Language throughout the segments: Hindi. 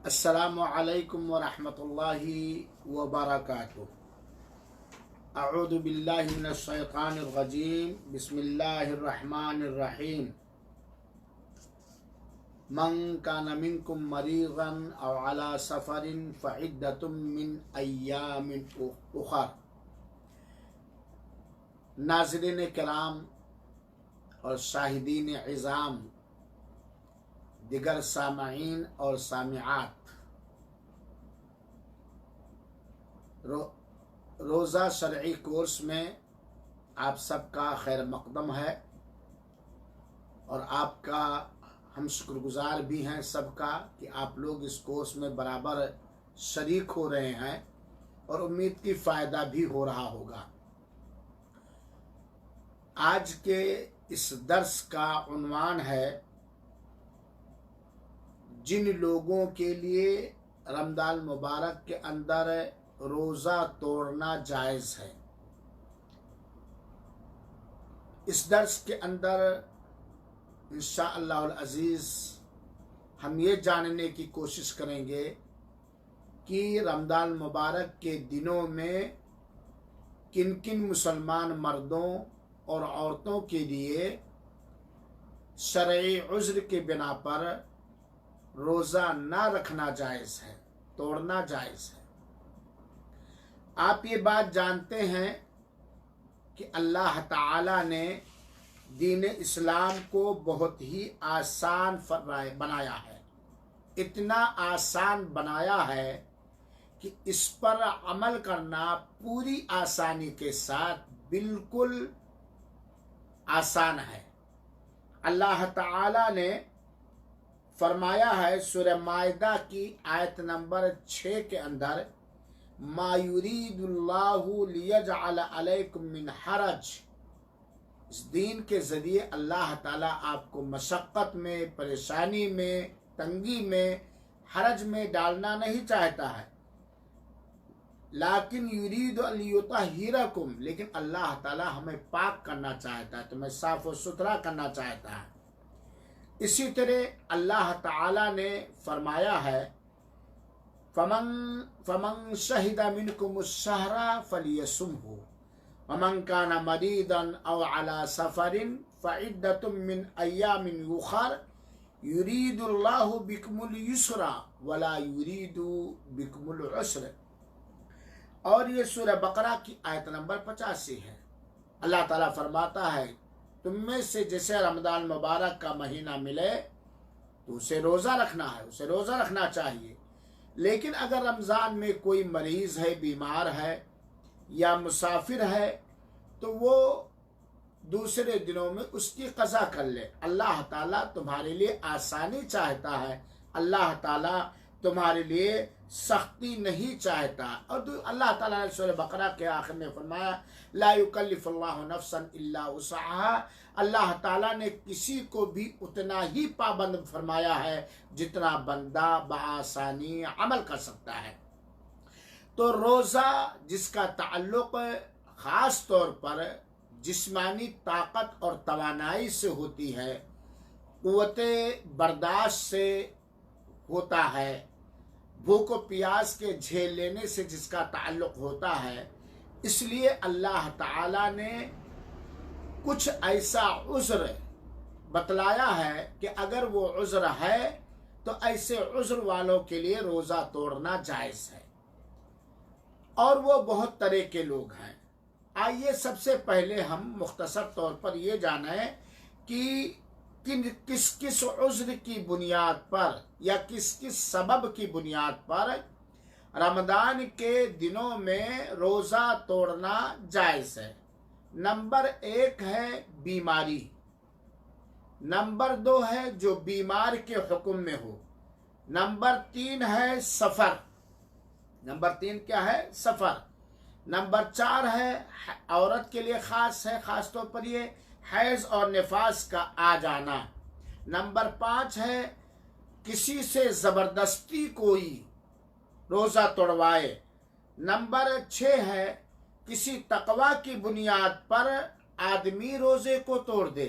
अस्सलामु अलैकुम व रहमतुल्लाहि व बरकातुहू। अऊज़ु बिल्लाहि मिनश शैतानिर रजीम। बिस्मिल्लाहिर रहमानिर रहीम। मन कान मिनकुम मरीज़न औ अला सफरिन फ़इद्दतुम मिन अय्यामिन उख़र। नाज़रीन किराम और शाहिदीन इज़ाम, दिगर सामईन और सामिआत, रोज़ा शरई कोर्स में आप सबका खैर मकदम है और आपका हम शुक्रगुजार भी हैं सबका कि आप लोग इस कोर्स में बराबर शरीक हो रहे हैं और उम्मीद की फ़ायदा भी हो रहा होगा। आज के इस दर्स का उन्वान है, जिन लोगों के लिए रमज़ान मुबारक के अंदर रोज़ा तोड़ना जायज़ है। इस दर्स के अंदर इंशाअल्लाह अज़ीज़ हम ये जानने की कोशिश करेंगे कि रमज़ान मुबारक के दिनों में किन किन मुसलमान मर्दों और औरतों के लिए शरई उज़्र के बिना पर रोज़ा ना रखना जायज़ है, तोड़ना जायज़ है। आप ये बात जानते हैं कि अल्लाह ताला ने दीन इस्लाम को बहुत ही आसान बनाया है। इतना आसान बनाया है कि इस पर अमल करना पूरी आसानी के साथ बिल्कुल आसान है। अल्लाह ताला ने फरमाया है सूरह माइदा की आयत नंबर 6 के अंदर, मा युरीदुल्लाहु लियजअल अलैकुम मिन हरज। इस दीन के ज़रिए अल्लाह ताला आपको मशक्क़त में, परेशानी में, तंगी में, हरज में डालना नहीं चाहता है। लाकिन युरीदु लियुतहिरकुम, लेकिन अल्लाह ताला हमें पाक करना चाहता है, तुम्हें साफ़ और सुथरा करना चाहता है। इसी तरह अल्लाह ताला ने फरमाया है, फमन शहिदा मिनकुमुश-शहरा फलियसुमहु वमन काना मरीदन औ अला सफरिन फ़इद्दतुम मिन अय्यामिन उख़र युरीदुल्लाहु बिकुमुल युस्रा वला युरीदु बिकुमुल उस्र। और ये सूरह बकरा की आयत नंबर 85 है। अल्लाह ताला फरमाता है, तुम में से जिसे रमज़ान मुबारक का महीना मिले तो उसे रोज़ा रखना है, उसे रोज़ा रखना चाहिए। लेकिन अगर रमज़ान में कोई मरीज़ है, बीमार है या मुसाफिर है तो वो दूसरे दिनों में उसकी क़ज़ा कर ले। अल्लाह ताला तुम्हारे लिए आसानी चाहता है, अल्लाह ताला तुम्हारे लिए सख्ती नहीं चाहता। और अल्लाह ताला ने सूरह बकरा के आखिर में फरमाया, ला युकल्लिफुल्लाहु नफ्सन इल्ला वुसअहा। अल्लाह ताला ने किसी को भी उतना ही पाबंद फरमाया है जितना बंदा बआसानी अमल कर सकता है। तो रोज़ा जिसका ताल्लुक़ ख़ास तौर पर जिस्मानी ताकत और तवानाई से होती है, क़ुव्वते बर्दाश्त से होता है, भूख और प्यास के झेल लेने से जिसका ताल्लुक़ होता है, इसलिए अल्लाह ताला ने कुछ ऐसा उज़्र बतलाया है कि अगर वो उज़्र है तो ऐसे उज़्र वालों के लिए रोज़ा तोड़ना जायज़ है। और वो बहुत तरह के लोग हैं। आइए सबसे पहले हम मुख्तसर तौर पर ये जानें कि किस किस उज़्र की बुनियाद पर या किस किस सबब की बुनियाद पर रमज़ान के दिनों में रोज़ा तोड़ना जायज़ है। नंबर 1 है बीमारी, नंबर 2 है जो बीमार के हुक्म में हो, नंबर 3 है सफ़र, नंबर 3 क्या है? सफ़र। नंबर 4 है औरत के लिए ख़ास है, ख़ास तौर पर ये हैज़ और निफास का आ जाना। नंबर 5 है किसी से ज़बरदस्ती कोई रोज़ा तोड़वाए। नंबर 6 है किसी तकवा की बुनियाद पर आदमी रोज़े को तोड़ दे,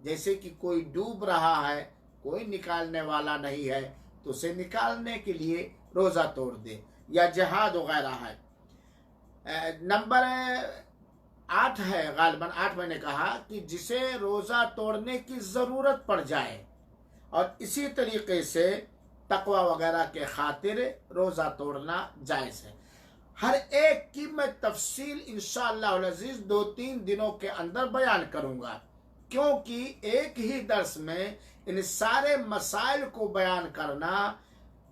जैसे कि कोई डूब रहा है, कोई निकालने वाला नहीं है, तो उसे निकालने के लिए रोज़ा तोड़ दे, या जिहाद वगैरह है। नंबर 8 है, गालिबन 8 मैंने कहा कि जिसे रोज़ा तोड़ने की ज़रूरत पड़ जाए, और इसी तरीके से तकवा वगैरह के खातिर रोज़ा तोड़ना जायज़ है। हर एक की मैं तफसील इंशाअल्लाह अज़ीज़ 2-3 दिनों के अंदर बयान करूँगा, क्योंकि एक ही दर्स में इन सारे मसाइल को बयान करना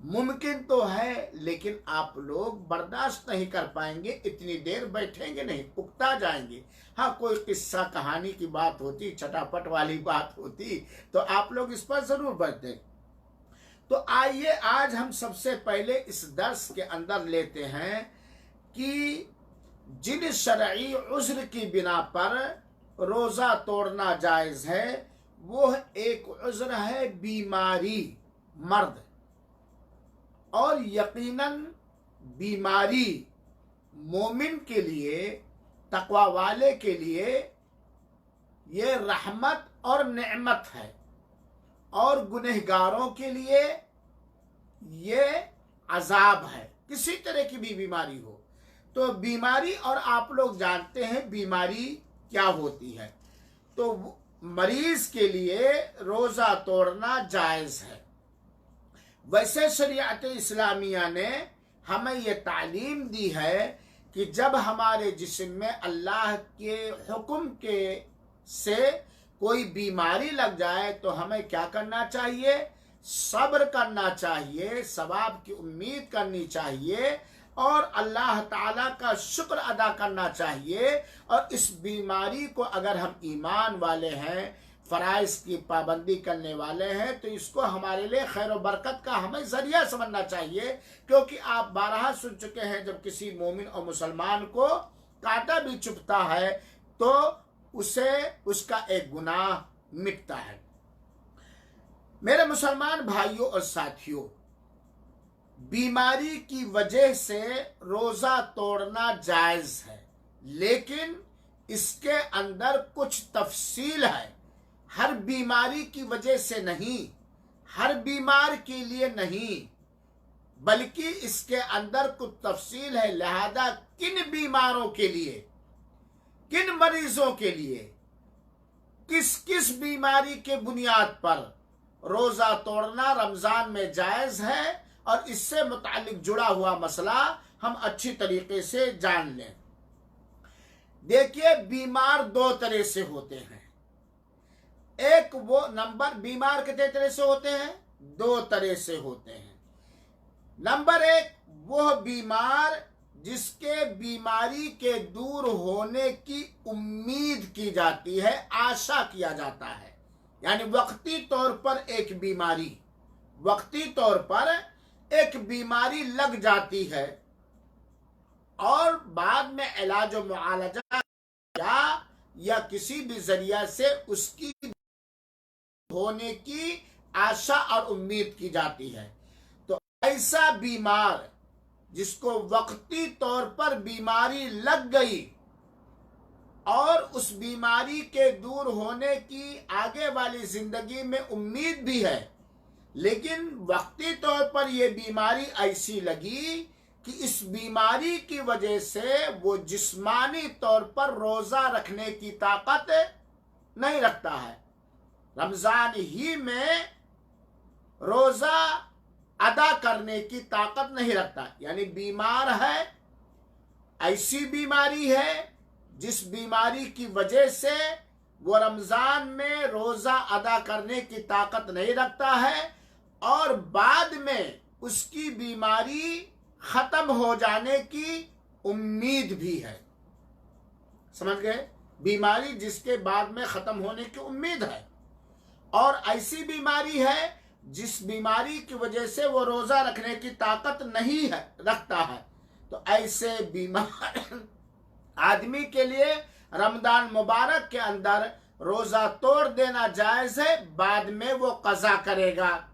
मुमकिन तो है, लेकिन आप लोग बर्दाश्त नहीं कर पाएंगे, इतनी देर बैठेंगे नहीं, उकता जाएंगे। हाँ, कोई किस्सा कहानी की बात होती, चटापट वाली बात होती, तो आप लोग इस पर ज़रूर बैठते। तो आइए आज हम सबसे पहले इस दर्स के अंदर लेते हैं कि जिन शरई उज़्र की बिना पर रोज़ा तोड़ना जायज़ है, वो एक उज़्र है बीमारी, मर्द। और यकीनन बीमारी मोमिन के लिए, तकवा वाले के लिए ये रहमत और नेमत है, और गुनहगारों के लिए ये अजाब है, किसी तरह की भी बीमारी हो। तो बीमारी, और आप लोग जानते हैं बीमारी क्या होती है, तो मरीज के लिए रोज़ा तोड़ना जायज़ है। वैसे शरीयत इस्लामिया ने हमें ये तालीम दी है कि जब हमारे जिस्म में अल्लाह के हुक्म के से कोई बीमारी लग जाए तो हमें क्या करना चाहिए? सब्र करना चाहिए, सवाब की उम्मीद करनी चाहिए, और अल्लाह ताला का शुक्र अदा करना चाहिए। और इस बीमारी को अगर हम ईमान वाले हैं, फ़राइज़ की पाबंदी करने वाले हैं, तो इसको हमारे लिए खैर व बरकत का हमें ज़रिया समझना चाहिए। क्योंकि आप बारहा सुन चुके हैं, जब किसी मोमिन और मुसलमान को कांटा भी चुभता है तो उसे उसका एक गुनाह मिटता है। मेरे मुसलमान भाइयों और साथियों, बीमारी की वजह से रोज़ा तोड़ना जायज़ है, लेकिन इसके अंदर कुछ तफसील है। हर बीमारी की वजह से नहीं, हर बीमार के लिए नहीं, बल्कि इसके अंदर कुछ तफसील है। लिहाजा किन बीमारों के लिए, किन मरीजों के लिए, किस किस बीमारी के बुनियाद पर रोज़ा तोड़ना रमज़ान में जायज़ है, और इससे मुतालिक जुड़ा हुआ मसला हम अच्छी तरीके से जान लें। देखिए, बीमार 2 तरह से होते हैं। एक वो नंबर, बीमार कितने तरह से होते हैं? 2 तरह से होते हैं। नंबर 1, वह बीमार जिसके बीमारी के दूर होने की उम्मीद की जाती है, आशा किया जाता है। यानी वक्ती तौर पर एक बीमारी, वक्ती तौर पर एक बीमारी लग जाती है, और बाद में इलाज और मुआलजा या किसी भी जरिया से उसकी होने की आशा और उम्मीद की जाती है। तो ऐसा बीमार जिसको वक्ती तौर पर बीमारी लग गई और उस बीमारी के दूर होने की आगे वाली जिंदगी में उम्मीद भी है, लेकिन वक्ती तौर पर यह बीमारी ऐसी लगी कि इस बीमारी की वजह से वो जिस्मानी तौर पर रोज़ा रखने की ताकत नहीं रखता है, रमज़ान ही में रोज़ा अदा करने की ताकत नहीं रखता। यानी बीमार है, ऐसी बीमारी है जिस बीमारी की वजह से वो रमज़ान में रोज़ा अदा करने की ताकत नहीं रखता है, और बाद में उसकी बीमारी ख़त्म हो जाने की उम्मीद भी है। समझ गए? बीमारी जिसके बाद में ख़त्म होने की उम्मीद है, और ऐसी बीमारी है जिस बीमारी की वजह से वो रोज़ा रखने की ताकत नहीं है रखता है। तो ऐसे बीमार आदमी के लिए रमज़ान मुबारक के अंदर रोज़ा तोड़ देना जायज़ है, बाद में वो क़ज़ा करेगा।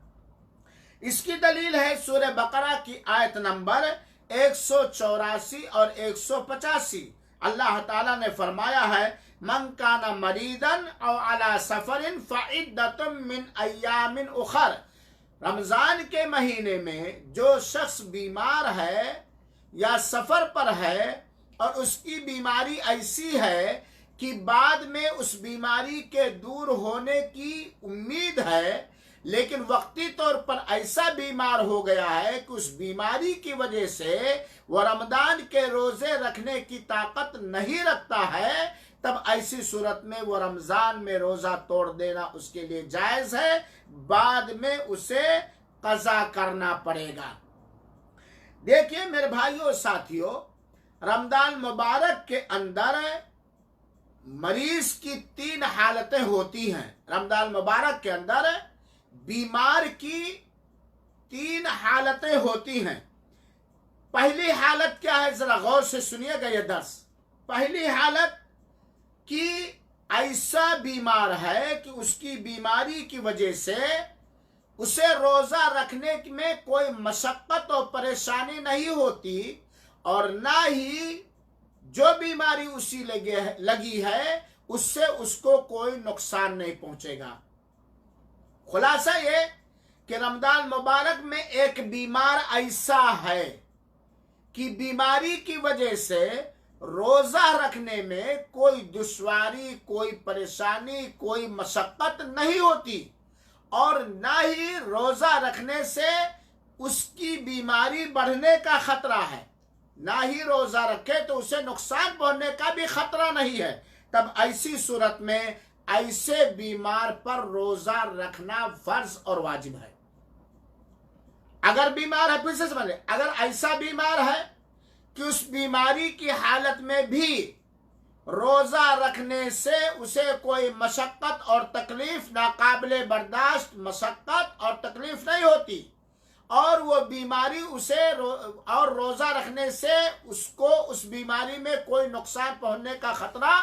इसकी दलील है सूरह बकरा की आयत नंबर 184 और 185। अल्लाह ताला ने फरमाया है, मन काना मरीदन औ अला सफरिन फ़इद्दतुम मिन अय्यामिन उखर। रमजान के महीने में जो शख्स बीमार है या सफर पर है और उसकी बीमारी ऐसी है कि बाद में उस बीमारी के दूर होने की उम्मीद है, लेकिन वक्ती तौर पर ऐसा बीमार हो गया है कि उस बीमारी की वजह से वह रमजान के रोजे रखने की ताकत नहीं रखता है, तब ऐसी सूरत में वो रमजान में रोजा तोड़ देना उसके लिए जायज है। बाद में उसे कज़ा करना पड़ेगा। देखिए मेरे भाइयों और साथियों, रमजान मुबारक के अंदर मरीज की 3 हालतें होती हैं। रमजान मुबारक के अंदर बीमार की 3 हालतें होती हैं। पहली हालत क्या है, जरा गौर से सुनिएगा ये दर्स। पहली हालत कि ऐसा बीमार है कि उसकी बीमारी की वजह से उसे रोजा रखने में कोई मशक्कत और परेशानी नहीं होती, और ना ही जो बीमारी उसी लगी है उससे उसको कोई नुकसान नहीं पहुंचेगा। खुलासा ये कि रमजान मुबारक में एक बीमार ऐसा है कि बीमारी की वजह से रोजा रखने में कोई दुश्वारी, कोई परेशानी, कोई मशक्कत नहीं होती, और ना ही रोजा रखने से उसकी बीमारी बढ़ने का खतरा है, ना ही रोजा रखे तो उसे नुकसान पहुंचने का भी खतरा नहीं है। तब ऐसी सूरत में ऐसे बीमार पर रोजा रखना फर्ज और वाजिब है। अगर बीमार है, फिर से समझे, अगर ऐसा बीमार है कि उस बीमारी की हालत में भी रोजा रखने से उसे कोई मशक्कत और तकलीफ, नाकाबिले बर्दाश्त मशक्कत और तकलीफ नहीं होती, और वो बीमारी उसे और रोजा रखने से उसको उस बीमारी में कोई नुकसान पहुंचने का खतरा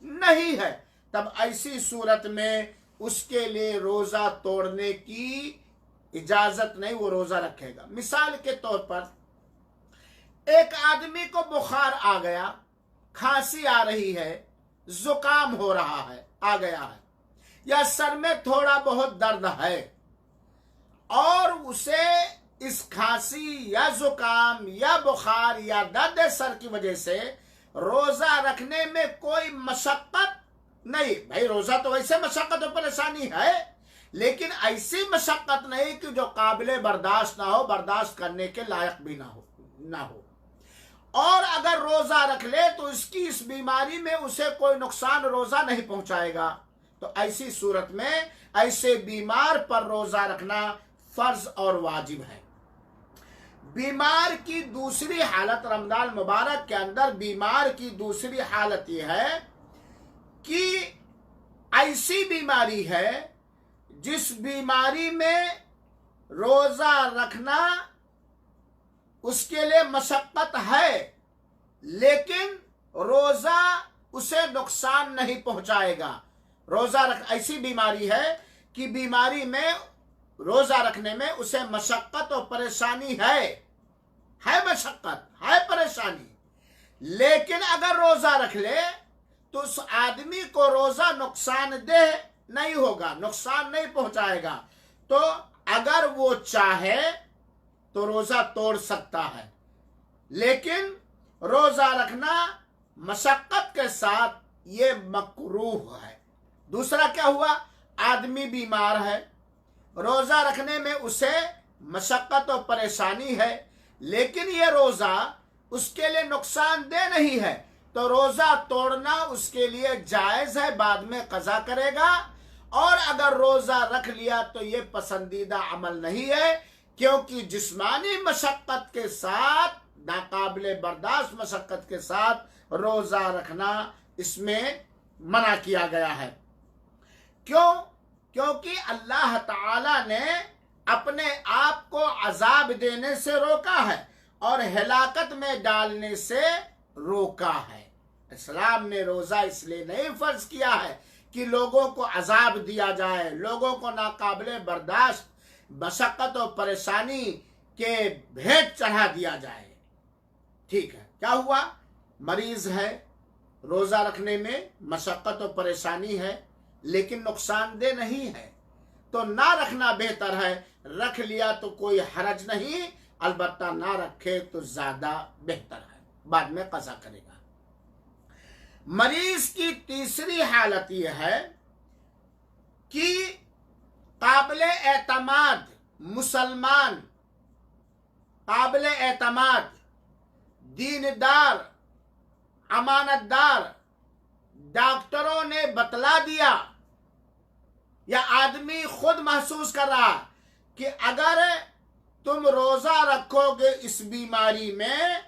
नहीं है, तब ऐसी सूरत में उसके लिए रोजा तोड़ने की इजाजत नहीं, वो रोजा रखेगा। मिसाल के तौर पर एक आदमी को बुखार आ गया, खांसी आ रही है, जुकाम हो रहा है, आ गया है, या सर में थोड़ा बहुत दर्द है, और उसे इस खांसी या जुकाम या बुखार या दर्द सर की वजह से रोजा रखने में कोई मशक्कत नहीं। भाई रोजा तो वैसे मशक्कत और परेशानी है, लेकिन ऐसी मशक्कत नहीं कि जो काबिले बर्दाश्त ना हो, बर्दाश्त करने के लायक भी ना हो। और अगर रोजा रख ले तो इसकी इस बीमारी में उसे कोई नुकसान रोजा नहीं पहुंचाएगा। तो ऐसी सूरत में ऐसे बीमार पर रोजा रखना फर्ज और वाजिब है। बीमार की दूसरी हालत, रमजान मुबारक के अंदर बीमार की दूसरी हालत यह है कि ऐसी बीमारी है जिस बीमारी में रोजा रखना उसके लिए मशक्कत है, लेकिन रोजा उसे नुकसान नहीं पहुंचाएगा। रोजा रख ऐसी बीमारी है कि बीमारी में रोजा रखने में उसे मशक्कत और परेशानी है मशक्कत है परेशानी, लेकिन अगर रोजा रख ले तो उस आदमी को रोजा नुकसानदेह नहीं होगा, नुकसान नहीं पहुंचाएगा। तो अगर वो चाहे तो रोजा तोड़ सकता है, लेकिन रोजा रखना मशक्कत के साथ ये मकरूह है। दूसरा क्या हुआ, आदमी बीमार है, रोजा रखने में उसे मशक्कत और परेशानी है, लेकिन ये रोजा उसके लिए नुकसानदेह नहीं है, तो रोजा तोड़ना उसके लिए जायज है, बाद में कज़ा करेगा। और अगर रोजा रख लिया तो ये पसंदीदा अमल नहीं है, क्योंकि जिस्मानी मशक्कत के साथ, नाकाबिले बर्दाश्त मशक्कत के साथ रोजा रखना इसमें मना किया गया है। क्यों? क्योंकि अल्लाह ताला ने अपने आप को अजाब देने से रोका है और हिलाकत में डालने से रोका है। इस्लाम ने रोजा इसलिए नहीं फर्ज किया है कि लोगों को अजाब दिया जाए, लोगों को नाकाबिले बर्दाश्त मशक्कत और परेशानी के भेंट चढ़ा दिया जाए। ठीक है, क्या हुआ, मरीज है, रोजा रखने में मशक्कत और परेशानी है, लेकिन नुकसानदेह नहीं है, तो ना रखना बेहतर है, रख लिया तो कोई हरज नहीं, अलबत्ता ना रखे तो ज्यादा बेहतर है, बाद में कज़ा करेगा। मरीज की तीसरी हालत यह है कि काबिल एतमाद मुसलमान, काबिल एतमाद दीनदार अमानतदार डॉक्टरों ने बतला दिया या आदमी खुद महसूस कर रहा कि अगर तुम रोजा रखोगे इस बीमारी में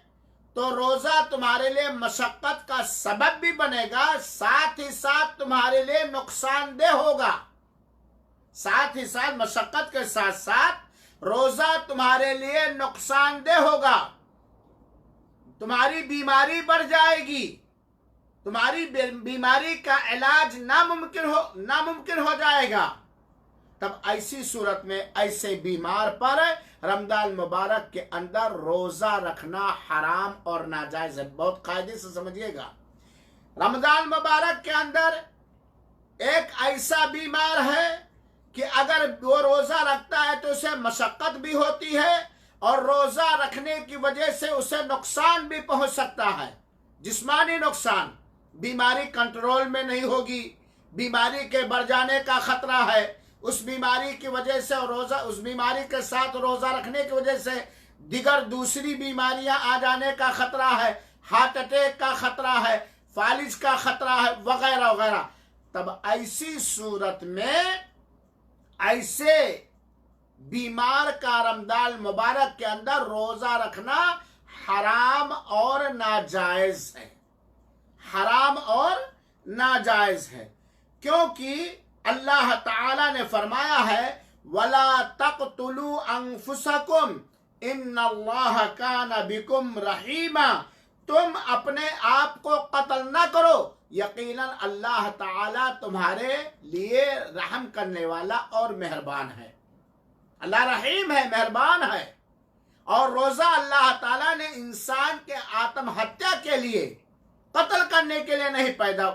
तो रोजा तुम्हारे लिए मशक्कत का सबब भी बनेगा, साथ ही साथ तुम्हारे लिए नुकसानदेह होगा। साथ ही साथ मशक्कत के साथ साथ रोजा तुम्हारे लिए नुकसानदेह होगा, तुम्हारी बीमारी बढ़ जाएगी, तुम्हारी बीमारी का इलाज नामुमकिन हो जाएगा। तब ऐसी सूरत में ऐसे बीमार पर रमजान मुबारक के अंदर रोजा रखना हराम और नाजायज है। बहुत कायदे से समझिएगा, रमजान मुबारक के अंदर एक ऐसा बीमार है कि अगर वो रोजा रखता है तो उसे मशक्कत भी होती है और रोजा रखने की वजह से उसे नुकसान भी पहुंच सकता है, जिस्मानी नुकसान। बीमारी कंट्रोल में नहीं होगी, बीमारी के बढ़ जाने का खतरा है, उस बीमारी की वजह से रोजा, उस बीमारी के साथ रोजा रखने की वजह से दिगर दूसरी बीमारियां आ जाने का खतरा है, हार्ट अटैक का खतरा है, फालिज का खतरा है, वगैरह वगैरह। तब ऐसी सूरत में ऐसे बीमार का रमजान मुबारक के अंदर रोजा रखना हराम और नाजायज है, हराम और नाजायज है। क्योंकि अल्लाह ताला ने फरमाया है वला तक़तुलू अंफुसकुम इन्नल्लाह काना बिकुम रहीमा, तुम अपने आप को कत्ल न करो, यकीनन अल्लाह ताला तुम्हारे लिए रहम करने वाला और मेहरबान है। अल्लाह रहीम है, मेहरबान है। और रोजा अल्लाह ताला ने इंसान के आत्महत्या के लिए, कत्ल करने के लिए नहीं पैदा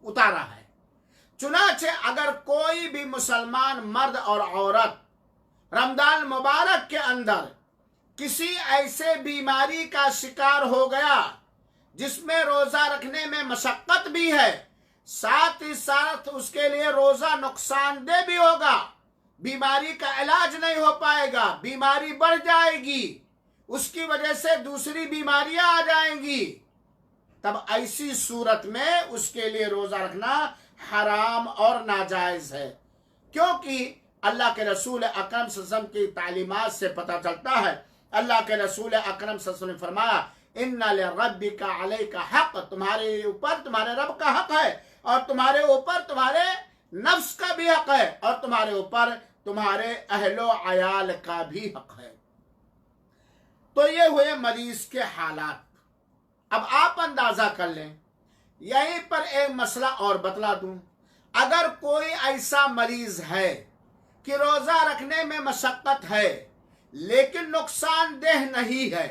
उतारा है। चुनाचे अगर कोई भी मुसलमान मर्द और औरत रमजान मुबारक के अंदर किसी ऐसे बीमारी का शिकार हो गया जिसमें रोजा रखने में मशक्कत भी है, साथ ही साथ उसके लिए रोजा नुकसानदेह भी होगा, बीमारी का इलाज नहीं हो पाएगा, बीमारी बढ़ जाएगी, उसकी वजह से दूसरी बीमारियां आ जाएंगी, तब ऐसी सूरत में उसके लिए रोजा रखना हराम और नाजायज है। क्योंकि अल्लाह के रसूल अकरम सल्लल्लाहु अलैहि वसल्लम की तालीमात से पता चलता है, अल्लाह के रसूल अकरम सल्लल्लाहु अलैहि वसल्लम ने फरमाया इन्ना लिरब्बिका अलैका हक, तुम्हारे ऊपर तुम्हारे रब का हक है और तुम्हारे ऊपर तुम्हारे नफ्स का भी हक है और तुम्हारे ऊपर तुम्हारे अहलो अयाल का भी हक है। तो ये हुए मरीज के हालात। अब आप अंदाजा कर लें, यहीं पर एक मसला और बतला दूं, अगर कोई ऐसा मरीज है कि रोजा रखने में मशक्कत है लेकिन नुकसानदेह नहीं है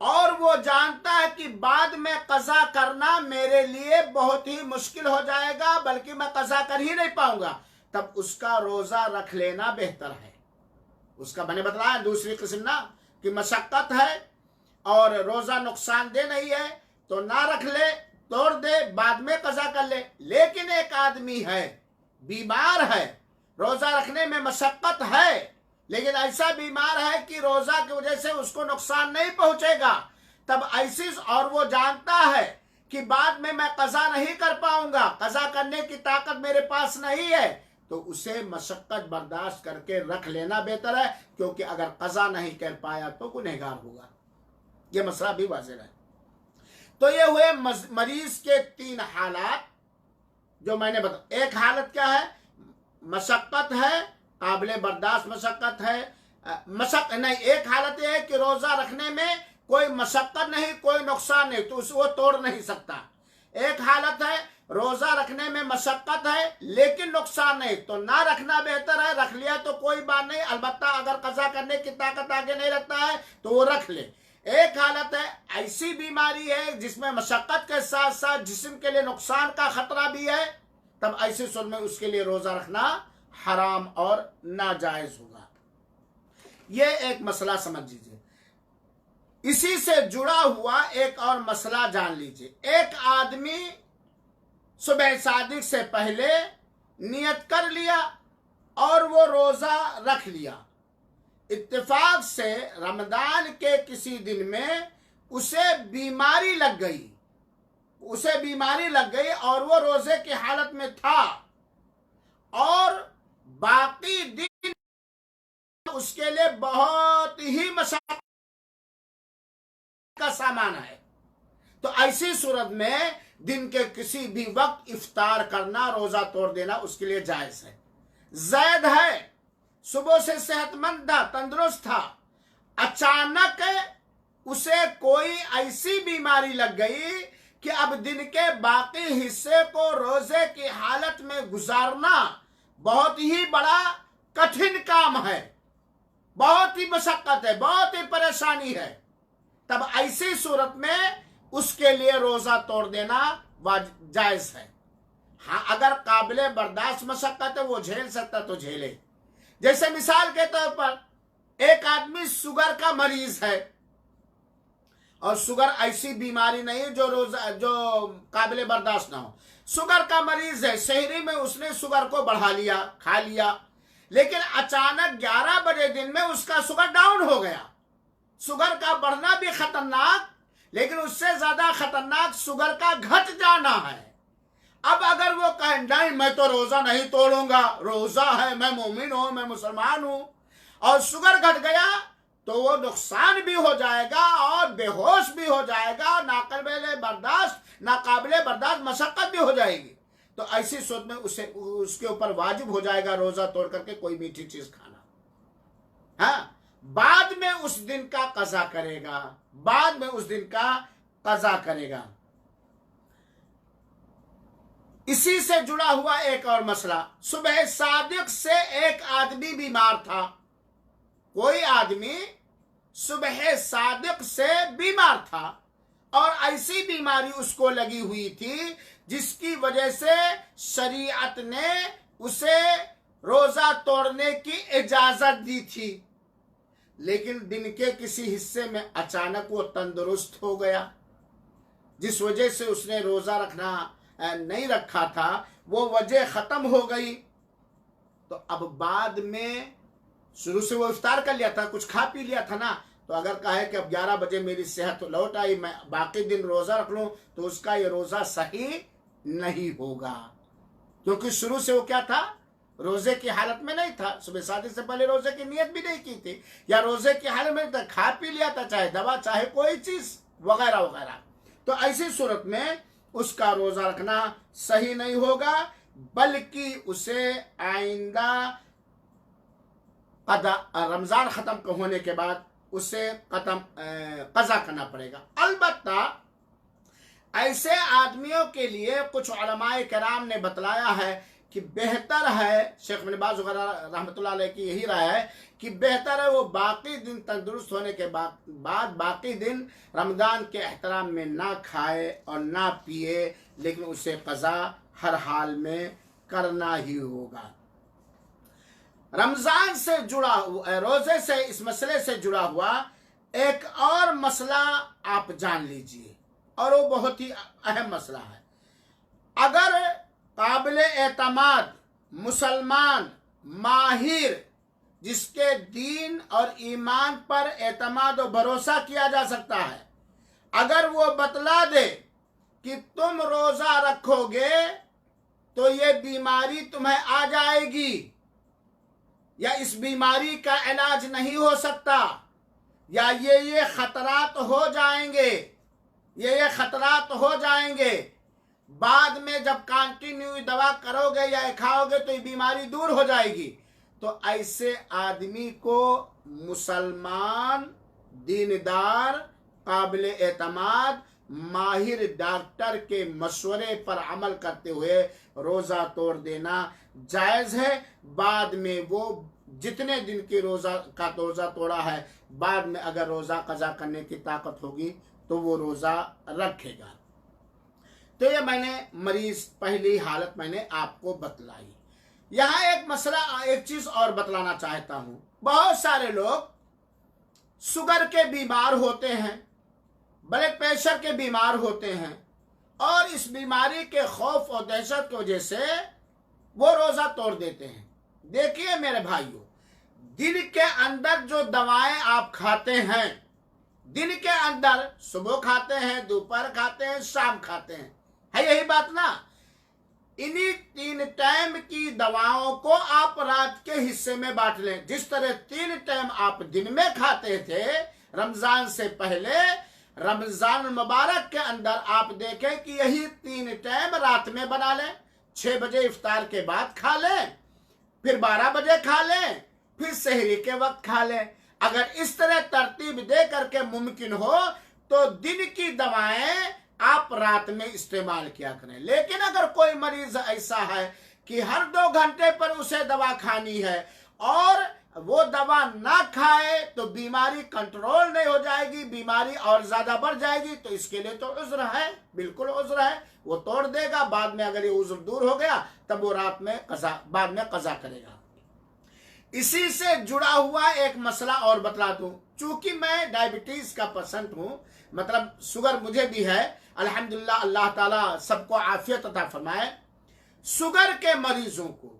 और वो जानता है कि बाद में कज़ा करना मेरे लिए बहुत ही मुश्किल हो जाएगा, बल्कि मैं कज़ा कर ही नहीं पाऊंगा, तब उसका रोजा रख लेना बेहतर है। उसका मैंने बताया दूसरी किस्म ना कि मशक्कत है और रोजा नुकसानदेह नहीं है तो ना रख ले, तोड़ दे, बाद में कज़ा कर ले। लेकिन एक आदमी है, बीमार है, रोजा रखने में मशक्कत है, लेकिन ऐसा बीमार है कि रोजा की वजह से उसको नुकसान नहीं पहुंचेगा, तब ऐसी, और वो जानता है कि बाद में मैं कज़ा नहीं कर पाऊंगा, कज़ा करने की ताकत मेरे पास नहीं है, तो उसे मशक्कत बर्दाश्त करके रख लेना बेहतर है। क्योंकि अगर कज़ा नहीं कर पाया तो गुनहगार होगा। ये मसला भी वाज़ेह है। तो ये हुए मरीज के तीन हालात जो मैंने बताया। एक हालत क्या है, मशक्कत है, काबिल बर्दाश्त मशक्कत है, नहीं, एक हालत यह है कि रोजा रखने में कोई मशक्कत नहीं, कोई नुकसान नहीं, तो वो तोड़ नहीं सकता। एक हालत है रोजा रखने में मशक्कत है लेकिन नुकसान नहीं, तो ना रखना बेहतर है, रख लिया तो कोई बात नहीं, अलबत्ता अगर कज़ा करने की ताकत आगे नहीं रखता है तो वो रख ले। एक हालत है ऐसी बीमारी है जिसमें मशक्कत के साथ साथ जिस्म के लिए नुकसान का खतरा भी है, तब ऐसे सूरत में उसके लिए रोजा रखना हराम और नाजायज होगा। ये एक मसला समझ लीजिए। इसी से जुड़ा हुआ एक और मसला जान लीजिए। एक आदमी सुबह सादिक से पहले नियत कर लिया और वो रोजा रख लिया। इत्तेफाक से रमजान के किसी दिन में उसे बीमारी लग गई, और वो रोजे की हालत में था और बाकी दिन उसके लिए बहुत ही मशक्कत का सामान है। तो ऐसी सूरत में दिन के किसी भी वक्त इफ्तार करना, रोजा तोड़ देना उसके लिए जायज है। जैद है, सुबह से सेहतमंद था, तंदुरुस्त था, अचानक उसे कोई ऐसी बीमारी लग गई कि अब दिन के बाकी हिस्से को रोजे की हालत में गुजारना बहुत ही बड़ा कठिन काम है, बहुत ही मशक्कत है, बहुत ही परेशानी है। तब ऐसी सूरत में उसके लिए रोजा तोड़ देना जायज है। हाँ, अगर काबिले बर्दाश्त मशक्कत है, वो झेल सकता तो झेले। जैसे मिसाल के तौर पर एक आदमी शुगर का मरीज है, और शुगर ऐसी बीमारी नहीं जो काबिले बर्दाश्त ना हो। शुगर का मरीज है, शहरी में उसने शुगर को बढ़ा लिया, खा लिया, लेकिन अचानक 11 बजे दिन में उसका शुगर डाउन हो गया। शुगर का बढ़ना भी खतरनाक, लेकिन उससे ज्यादा खतरनाक शुगर का घट जाना है। अब अगर वो कहे नहीं मैं तो रोजा नहीं तोड़ूंगा, रोजा है, मैं मोमिन हूं, मैं मुसलमान हूं, और शुगर घट गया तो वो नुकसान भी हो जाएगा और बेहोश भी हो जाएगा, नाकाबिले बर्दाश्त मशक्कत भी हो जाएगी। तो ऐसी सूरत में उसके ऊपर वाजिब हो जाएगा रोजा तोड़ करके कोई मीठी चीज खाना। हाँ, बाद में उस दिन का कज़ा करेगा। इसी से जुड़ा हुआ एक और मसला, सुबह सादिक से एक आदमी बीमार था। कोई आदमी सुबह सादिक से बीमार था और ऐसी बीमारी उसको लगी हुई थी जिसकी वजह से शरीयत ने उसे रोजा तोड़ने की इजाजत दी थी, लेकिन दिन के किसी हिस्से में अचानक वो तंदुरुस्त हो गया, जिस वजह से उसने रोजा रखना नहीं रखा था, वो वजह खत्म हो गई। तो अब बाद में शुरू से वो इफ्तार कर लिया था, कुछ खा पी लिया था ना, तो अगर कहे कि अब 11 बजे मेरी सेहत लौट आई, मैं बाकी दिन रोजा रख लूं, तो उसका ये रोजा सही नहीं होगा, क्योंकि शुरू से वो क्या था, रोजे की हालत में नहीं था। सुबह शादी से पहले रोजे की नियत भी नहीं की थी, या रोजे की हालत में था, खा पी लिया था, चाहे दवा चाहे कोई चीज वगैरह वगैरह। तो ऐसी सूरत में उसका रोजा रखना सही नहीं होगा, बल्कि उसे आइंदा रमजान खत्म होने के बाद उसे कज़ा करना पड़ेगा। अलबत्ता ऐसे आदमियों के लिए कुछ उलमाए किराम ने बतलाया है कि बेहतर है, शेख इब्न बाज़ रहमतुल्लाह अलैह की यही राय है कि बेहतर है वो बाकी दिन तंदुरुस्त होने के बाद बाकी दिन रमजान के एहतराम में ना खाए और ना पिए, लेकिन उसे कज़ा हर हाल में करना ही होगा। रमजान से जुड़ा हुआ, रोजे से, इस मसले से जुड़ा हुआ एक और मसला आप जान लीजिए, और वो बहुत ही अहम मसला है। अगर काबिले एतमाद मुसलमान माहिर, जिसके दीन और ईमान पर एतमाद और भरोसा किया जा सकता है, अगर वो बतला दे कि तुम रोजा रखोगे तो ये बीमारी तुम्हें आ जाएगी, या इस बीमारी का इलाज नहीं हो सकता, या ये खतरात हो जाएंगे, ये खतरात हो जाएंगे, बाद में जब कंटिन्यू दवा करोगे या खाओगे तो ये बीमारी दूर हो जाएगी, तो ऐसे आदमी को मुसलमान दीनदार काबिल एतमाद माहिर डॉक्टर के मशवरे पर अमल करते हुए रोजा तोड़ देना जायज है। बाद में वो जितने दिन की रोजा तोड़ा है, बाद में अगर रोजा कज़ा करने की ताकत होगी तो वो रोजा रखेगा। तो ये मैंने मरीज पहली हालत मैंने आपको बतलाई। यहां एक मसला, एक चीज और बतलाना चाहता हूं। बहुत सारे लोग शुगर के बीमार होते हैं, ब्लड प्रेशर के बीमार होते हैं, और इस बीमारी के खौफ और दहशत की वजह से वो रोजा तोड़ देते हैं। देखिए मेरे भाइयों, दिन के अंदर जो दवाएं आप खाते हैं, दिन के अंदर सुबह खाते हैं, दोपहर खाते हैं, शाम खाते हैं, है यही बात ना। इन्हीं 3 टाइम की दवाओं को आप रात के हिस्से में बांट लें। जिस तरह 3 टाइम आप दिन में खाते थे रमजान से पहले, रमजान मुबारक के अंदर आप देखें कि यही 3 टाइम रात में बना लें। 6 बजे इफ्तार के बाद खा लें, फिर 12 बजे खा लें, फिर सहरी के वक्त खा लें। अगर इस तरह तरतीब दे करके मुमकिन हो तो दिन की दवाएं आप रात में इस्तेमाल किया करें। लेकिन अगर कोई मरीज ऐसा है कि हर 2 घंटे पर उसे दवा खानी है और वो दवा ना खाए तो बीमारी कंट्रोल नहीं हो जाएगी, बीमारी और ज्यादा बढ़ जाएगी, तो इसके लिए तो उज्र है, बिल्कुल उज्र है, वो तोड़ देगा। बाद में अगर ये उज्र दूर हो गया तब वो रात में बाद में कज़ा करेगा। इसी से जुड़ा हुआ एक मसला और बतला दूं। चूंकि मैं डायबिटीज का पेशेंट हूं, मतलब शुगर मुझे भी है, अल्हम्दुलिल्लाह, अल्लाह ताला सबको आफियत अता फरमाए। शुगर के मरीजों को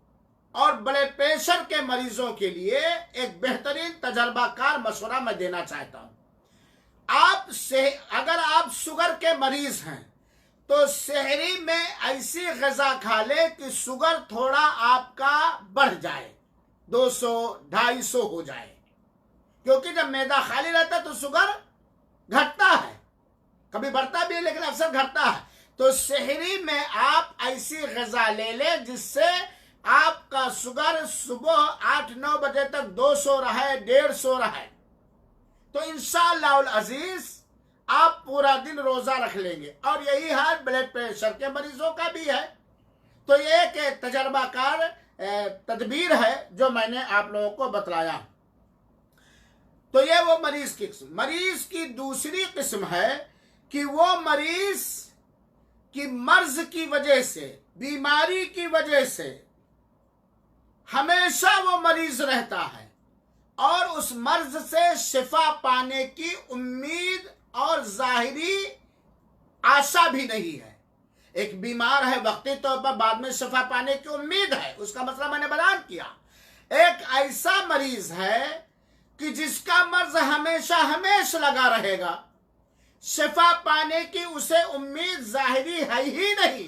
और ब्लड प्रेशर के मरीजों के लिए एक बेहतरीन तजर्बाकार मशवरा मैं देना चाहता हूं। अगर आप शुगर के मरीज हैं तो सहरी में ऐसी ग़िज़ा खा ले कि शुगर थोड़ा आपका बढ़ जाए, 200-250 हो जाए, क्योंकि जब मैदा खाली रहता है तो शुगर घटता है, कभी बढ़ता भी है लेकिन अक्सर घटता है। तो सहरी में आप ऐसी ग़िज़ा ले लें जिससे आपका शुगर सुबह 8-9 बजे तक 200 रहे, 150 रहे, तो इंशाअल्लाह अजीज आप पूरा दिन रोजा रख लेंगे। और यही हाल ब्लड प्रेशर के मरीजों का भी है। तो ये एक तजर्बाकार तदबीर है जो मैंने आप लोगों को बतलाया। तो ये वो मरीज की किस्म। मरीज की दूसरी किस्म है कि वो मरीज की मर्ज की वजह से, बीमारी की वजह से हमेशा वो मरीज रहता है और उस मर्ज से शिफा पाने की उम्मीद और जाहिरी आशा भी नहीं है। एक बीमार है, वक्ती तौर पर बाद में शिफा पाने की उम्मीद है, उसका मसला मैंने बयान किया। एक ऐसा मरीज है कि जिसका मर्ज हमेशा हमेशा लगा रहेगा, शिफा पाने की उसे उम्मीद जाहिरी है ही नहीं।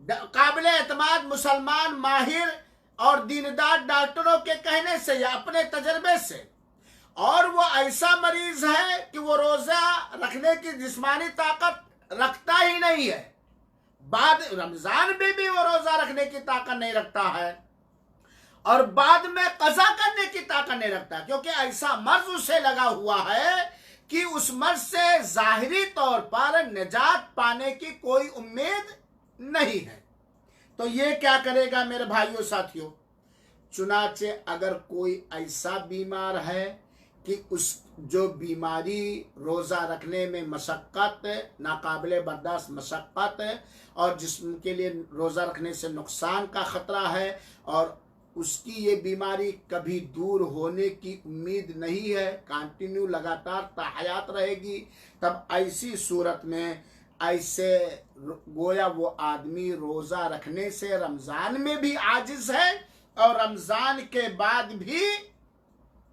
काबिल एतमाद मुसलमान माहिर और दीनदार डॉक्टरों के कहने से या अपने तजर्बे से, और वो ऐसा मरीज है कि वो रोजा रखने की जिस्मानी ताकत रखता ही नहीं है, बाद रमजान में भी वो रोजा रखने की ताकत नहीं रखता है और बाद में कज़ा करने की ताकत नहीं रखता, क्योंकि ऐसा मर्ज उसे लगा हुआ है कि उस मर्ज से जाहिरी तौर पर निजात पाने की कोई उम्मीद नहीं है। तो ये क्या करेगा मेरे भाइयों साथियों? चुनाचे अगर कोई ऐसा बीमार है कि उस जो बीमारी रोज़ा रखने में मशक्क़त, नाकाबिले बर्दाश्त मशक्क़त और जिस्म के लिए रोज़ा रखने से नुकसान का ख़तरा है और उसकी ये बीमारी कभी दूर होने की उम्मीद नहीं है, कंटिन्यू लगातार ताहयात रहेगी, तब ऐसी सूरत में ऐसे गोया वो आदमी रोज़ा रखने से रमज़ान में भी आजिज़ है और रमज़ान के बाद भी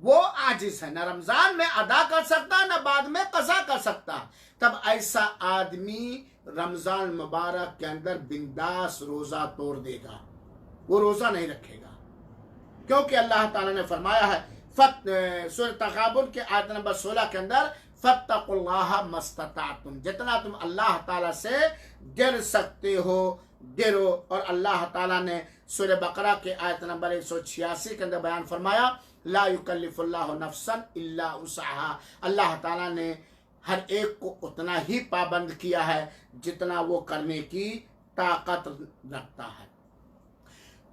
वो आजिज़ है, न रमज़ान में अदा कर सकता न बाद में कज़ा कर सकता। तब ऐसा आदमी रमज़ान मुबारक के अंदर बिंदास रोज़ा तोड़ देगा, वो रोज़ा नहीं रखेगा, क्योंकि अल्लाह ताला ने फरमाया है सूरह तग़ाबुन के आयत नंबर 16 के अंदर, फत्तकुल्लाह मस्ततातुम, जितना तुम अल्लाह ताला से डर सकते हो डरो। और अल्लाह ताला ने सूरह बकरा के आयत नंबर 186 के अंदर बयान फरमाया, ला युकल्लिफुल्लाहु नफ्सन इल्ला वुसअहा, अल्लाह ताला ने हर एक को उतना ही पाबंद किया है जितना वो करने की ताकत रखता है।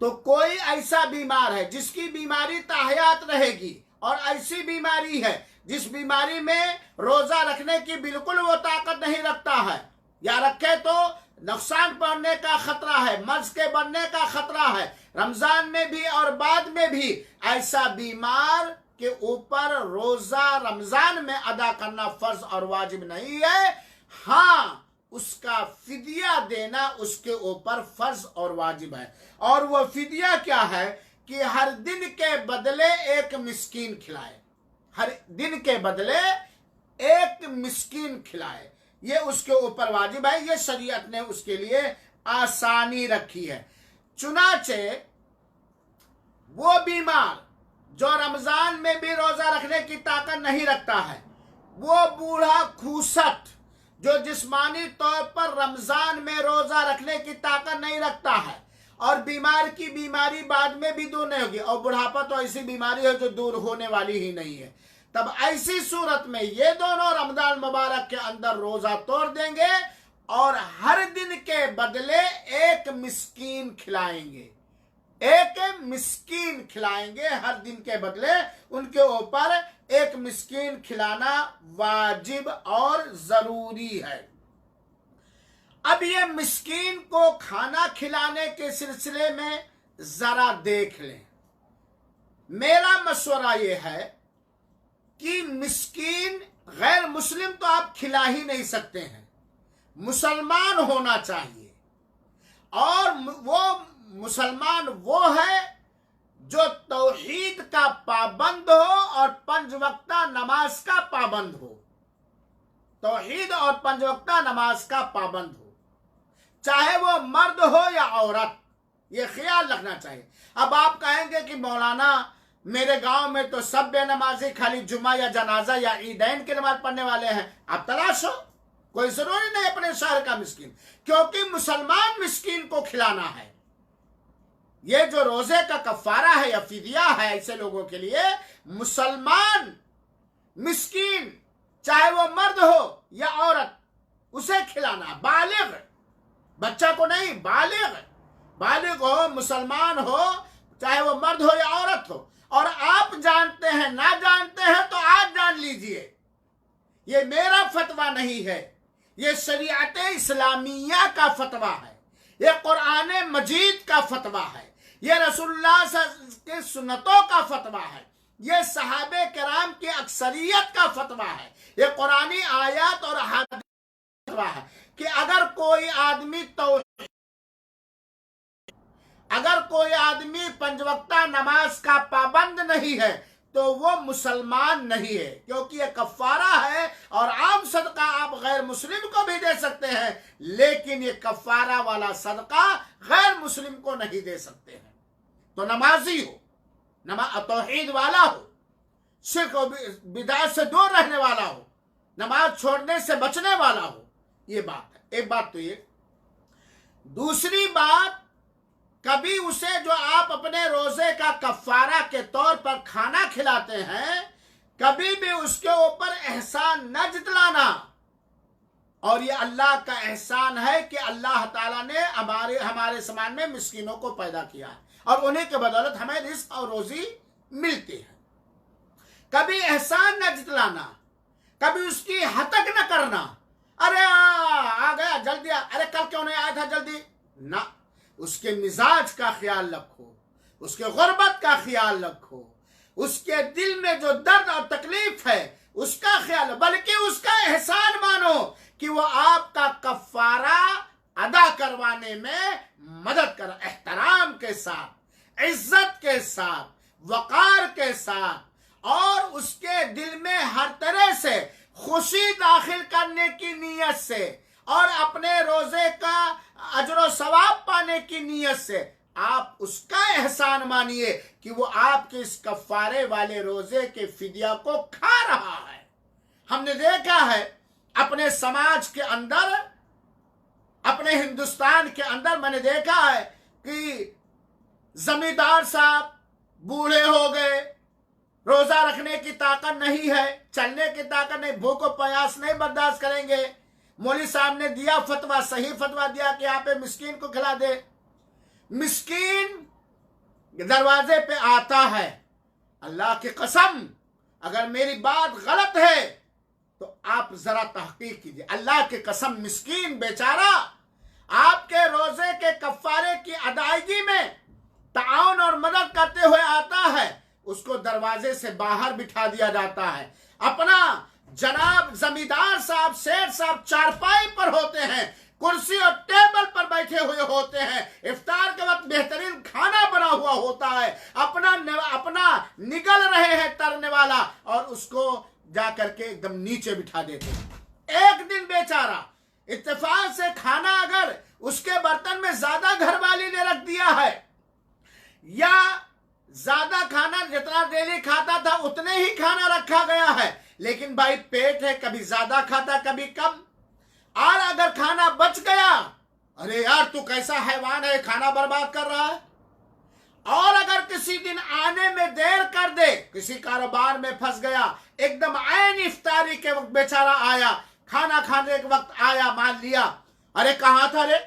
तो कोई ऐसा बीमार है जिसकी बीमारी ताहयात रहेगी और ऐसी बीमारी है जिस बीमारी में रोजा रखने की बिल्कुल वो ताकत नहीं रखता है, या रखे तो नुकसान पड़ने का खतरा है, मर्ज के बढ़ने का खतरा है, रमजान में भी और बाद में भी, ऐसा बीमार के ऊपर रोजा रमजान में अदा करना फर्ज और वाजिब नहीं है। हाँ, उसका फिदिया देना उसके ऊपर फर्ज और वाजिब है। और वो फिदिया क्या है कि हर दिन के बदले एक मिस्कीन खिलाए, हर दिन के बदले एक मिस्कीन खिलाए, ये उसके ऊपर वाजिब है। ये शरीयत ने उसके लिए आसानी रखी है। चुनाचे वो बीमार जो रमजान में भी रोजा रखने की ताकत नहीं रखता है, वो बूढ़ा खूसट जो जिस्मानी तौर पर रमजान में रोजा रखने की ताकत नहीं रखता है, और बीमार की बीमारी बाद में भी दूर नहीं होगी, और बुढ़ापा तो ऐसी बीमारी है जो दूर होने वाली ही नहीं है, तब ऐसी सूरत में ये दोनों रमजान मुबारक के अंदर रोजा तोड़ देंगे और हर दिन के बदले एक मिस्कीन खिलाएंगे, एक मिस्कीन खिलाएंगे। हर दिन के बदले उनके ऊपर एक मिस्कीन खिलाना वाजिब और जरूरी है। अब ये मिस्कीन को खाना खिलाने के सिलसिले में जरा देख लें। मेरा मशवरा ये है कि मिस्कीन गैर मुस्लिम तो आप खिला ही नहीं सकते हैं, मुसलमान होना चाहिए, और वो मुसलमान वो है जो तौहीद का पाबंद हो और 5 वक्ता नमाज का पाबंद हो, तौहीद और 5 वक्ता नमाज का पाबंद हो, चाहे वो मर्द हो या औरत, ये ख्याल रखना चाहिए। अब आप कहेंगे कि मौलाना मेरे गांव में तो सब बेनमाजी खाली जुमा या जनाजा या ईदैन की नमाज पढ़ने वाले हैं, आप तलाश हो, कोई जरूरी नहीं अपने शहर का मिस्कीन, क्योंकि मुसलमान मिस्कीन को खिलाना है। ये जो रोजे का कफारा है या फिदिया है ऐसे लोगों के लिए, मुसलमान मिस्कीन चाहे वो मर्द हो या औरत उसे खिलाना, बालिग, बच्चा को नहीं, बालिग हो, मुसलमान हो, चाहे वो मर्द हो या औरत हो। और आप जानते हैं, ना जानते हैं तो आज जान लीजिए, ये मेरा फतवा नहीं है, ये शरीयत इस्लामिया का फतवा है, ये कुरान मजीद का फतवा है, ये रसूलुल्लाह के सुन्नतों का फतवा है, ये सहाबे किराम की अक्सरियत का फतवा है, ये कुरानी आयत और हदीस का फतवा है कि अगर कोई आदमी 5 वक्ता नमाज का पाबंद नहीं है तो वो मुसलमान नहीं है, क्योंकि ये कफारा है। और आम सदका आप गैर मुस्लिम को भी दे सकते हैं, लेकिन ये कफारा वाला सदका गैर मुस्लिम को नहीं दे सकते हैं। तो नमाजी हो, तौहीद वाला हो, शिर्क और बिदअत से दूर रहने वाला हो, नमाज छोड़ने से बचने वाला हो, ये बात है। एक बात तो ये। दूसरी बात, कभी उसे जो आप अपने रोजे का कफारा के तौर पर खाना खिलाते हैं, कभी भी उसके ऊपर एहसान न जतलाना। और ये अल्लाह का एहसान है कि अल्लाह ताला ने हमारे समान में मिस्कीनों को पैदा किया है और उन्हीं के बदौलत हमें रिस्क और रोजी मिलती है। कभी एहसान न जतलाना, कभी उसकी हतक न करना, अरे आ गया जल्दी, अरे कल क्यों नहीं आया था जल्दी ना। उसके मिजाज का ख्याल रखो, उसके गुर्बत का ख्याल रखो, उसके दिल में जो दर्द और तकलीफ है उसका ख्याल, बल्कि उसका एहसान मानो कि वो आपका कफारा अदा करवाने में मदद कर, एहतराम के साथ, इज्जत के साथ, वकार के साथ, और उसके दिल में हर तरह से खुशी दाखिल करने की नीयत से और अपने रोजे का अजर सवाब पाने की नीयत से आप उसका एहसान मानिए कि वो आपके इस कफारे वाले रोजे के फिदिया को खा रहा है। हमने देखा है अपने समाज के अंदर, अपने हिंदुस्तान के अंदर मैंने देखा है कि जमींदार साहब बूढ़े हो गए, रोजा रखने की ताकत नहीं है, चलने की ताकत नहीं, भूख और प्यास नहीं बर्दाश्त करेंगे। मौलवी साहब ने दिया फतवा, सही फतवा दिया कि यहाँ पे मिस्कीन को खिला दे। मिस्कीन दरवाजे पे आता है, अल्लाह की कसम अगर मेरी बात गलत है तो आप जरा तहकीक कीजिए, अल्लाह की कसम मिस्कीन बेचारा आपके रोजे के कफ्फारे की अदायगी में ताउन और मदद करते हुए आता है, उसको दरवाजे से बाहर बिठा दिया जाता है। अपना जनाब जमींदार साहब, सेठ साहब चारपाई पर होते हैं, कुर्सी और टेबल पर बैठे हुए होते हैं, इफ्तार के वक्त बेहतरीन खाना बना हुआ होता है, अपना निगल रहे हैं तरने वाला, और उसको जाकर के एकदम नीचे बिठा देते हैं। एक दिन बेचारा इत्तेफाक से खाना अगर उसके बर्तन में ज्यादा घरवाली ने रख दिया है, या ज्यादा खाना जितना डेली खाता था उतने ही खाना रखा गया है, लेकिन भाई पेट है, कभी ज्यादा खाता कभी कम, और अगर खाना बच गया, अरे यार तू कैसा हैवान है, खाना बर्बाद कर रहा है। और अगर किसी दिन आने में देर कर दे, किसी कारोबार में फंस गया, एकदम ऐन इफ्तारी के वक्त बेचारा आया, खाना खाने के वक्त आया, मान लिया अरे कहां था रे,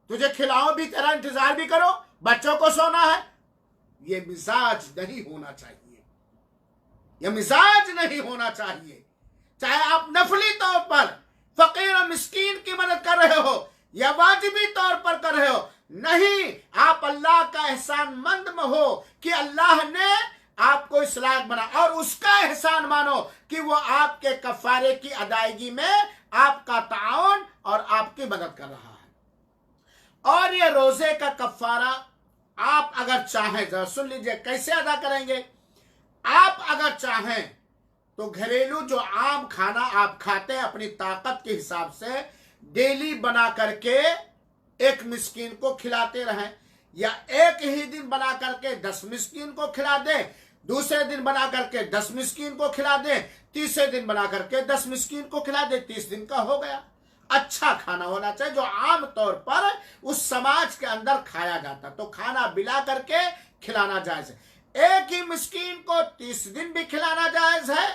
तुझे खिलाओ भी, तेरा इंतजार भी करो, बच्चों को सोना है। ये मिजाज नहीं होना चाहिए, ये मिजाज नहीं होना चाहिए। चाहे आप नफली तौर पर फकीर और मिस्कीन की मदद कर रहे हो या वाजिबी तौर पर कर रहे हो, नहीं, आप अल्लाह का एहसानमंद में हो कि अल्लाह ने आपको इस लायक बना, और उसका एहसान मानो कि वो आपके कफारे की अदायगी में आपका ताउन और आपकी मदद कर रहा है। और ये रोजे का कफारा आप अगर चाहें, जरा सुन लीजिए कैसे अदा करेंगे। आप अगर चाहें तो घरेलू जो आम खाना आप खाते हैं अपनी ताकत के हिसाब से डेली बना करके एक मिस्कीन को खिलाते रहें, या एक ही दिन बना करके 10 मिस्कीन को खिला दें, दूसरे दिन बना करके 10 मिस्कीन को खिला दें, तीसरे दिन बना करके 10 मिस्कीन को खिला दें, 30 दिन का हो गया। अच्छा खाना होना चाहिए जो आम तौर पर उस समाज के अंदर खाया जाता, तो खाना बिला करके खिलाना जायज है। एक ही मिस्कीन को 30 दिन भी खिलाना जायज है,